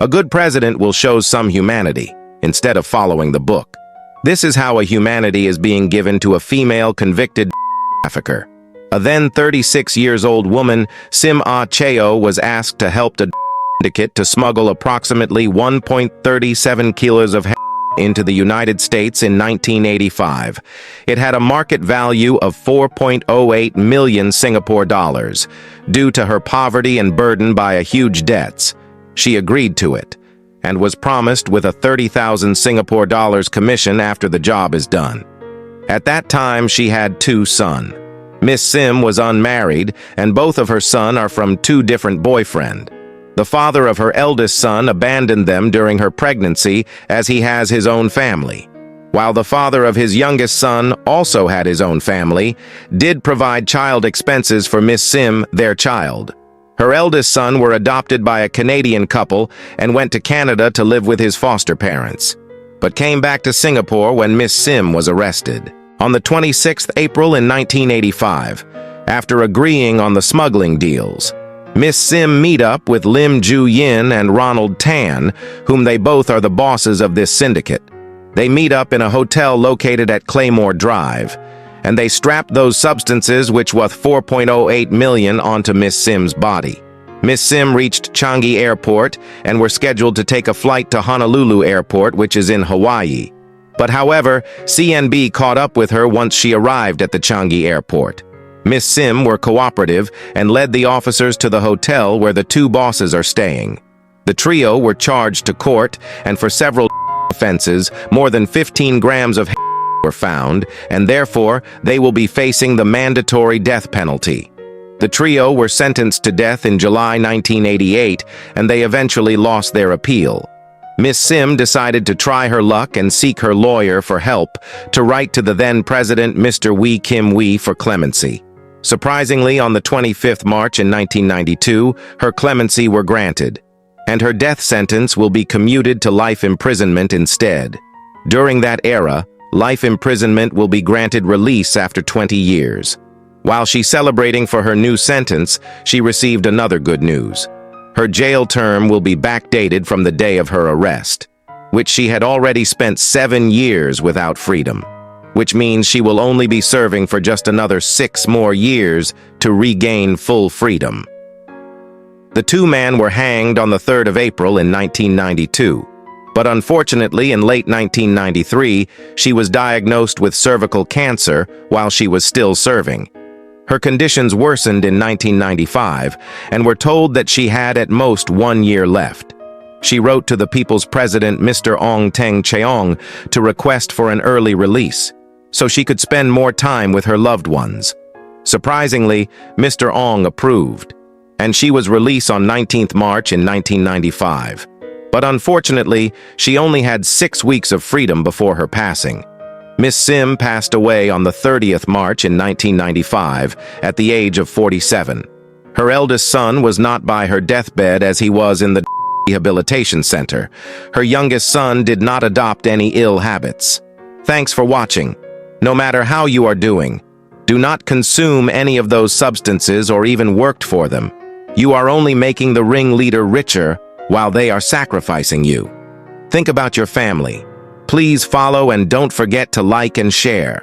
A good president will show some humanity, instead of following the book. This is how a humanity is being given to a female convicted trafficker. A then 36 years old woman, Ah Cheoh, was asked to help the syndicate to smuggle approximately 1.37 kilos of into the United States in 1985. It had a market value of 4.08 million Singapore dollars. Due to her poverty and burdened by a huge debts, she agreed to it and was promised with a 30,000 Singapore dollars commission after the job is done. At that time, she had 2 sons. Miss Sim was unmarried, and both of her sons are from 2 different boyfriends. The father of her eldest son abandoned them during her pregnancy as he has his own family, while the father of his youngest son also had his own family, did provide child expenses for Miss Sim, their child. Her eldest son were adopted by a Canadian couple and went to Canada to live with his foster parents, but came back to Singapore when Miss Sim was arrested. On the 26th April in 1985, after agreeing on the smuggling deals, Miss Sim meet up with Lim Ju Yin and Ronald Tan, whom they both are the bosses of this syndicate. They meet up in a hotel located at Claymore Drive, and they strapped those substances which worth 4.08 million onto Miss Sim's body. Miss Sim reached Changi Airport and were scheduled to take a flight to Honolulu Airport, which is in Hawaii. But however, CNB caught up with her once she arrived at the Changi Airport. Miss Sim were cooperative and led the officers to the hotel where the 2 bosses are staying. The trio were charged to court, and for several offenses, more than 15 grams of were found, and therefore they will be facing the mandatory death penalty. The trio were sentenced to death in July 1988, and they eventually lost their appeal. Miss Sim decided to try her luck and seek her lawyer for help to write to the then president, Mr. Wee Kim Wee, for clemency. Surprisingly, on the 25th March in 1992, her clemency were granted, and her death sentence will be commuted to life imprisonment instead. During that era, life imprisonment will be granted release after 20 years. While she's celebrating for her new sentence, she received another good news. Her jail term will be backdated from the day of her arrest, which she had already spent 7 years without freedom, which means she will only be serving for just another 6 more years to regain full freedom. The 2 men were hanged on the 3rd of April in 1992, but unfortunately in late 1993, she was diagnosed with cervical cancer while she was still serving. Her conditions worsened in 1995 and were told that she had at most 1 year left. She wrote to the People's President, Mr. Ong Teng Cheong, to request for an early release, so she could spend more time with her loved ones. Surprisingly, Mr. Ong approved, and she was released on 19th March in 1995. But unfortunately, she only had 6 weeks of freedom before her passing. Miss Sim passed away on the 30th March in 1995 at the age of 47. Her eldest son was not by her deathbed as he was in the rehabilitation center. Her youngest son did not adopt any ill habits. Thanks for watching. No matter how you are doing, do not consume any of those substances or even worked for them. You are only making the ringleader richer while they are sacrificing you. Think about your family. Please follow and don't forget to like and share.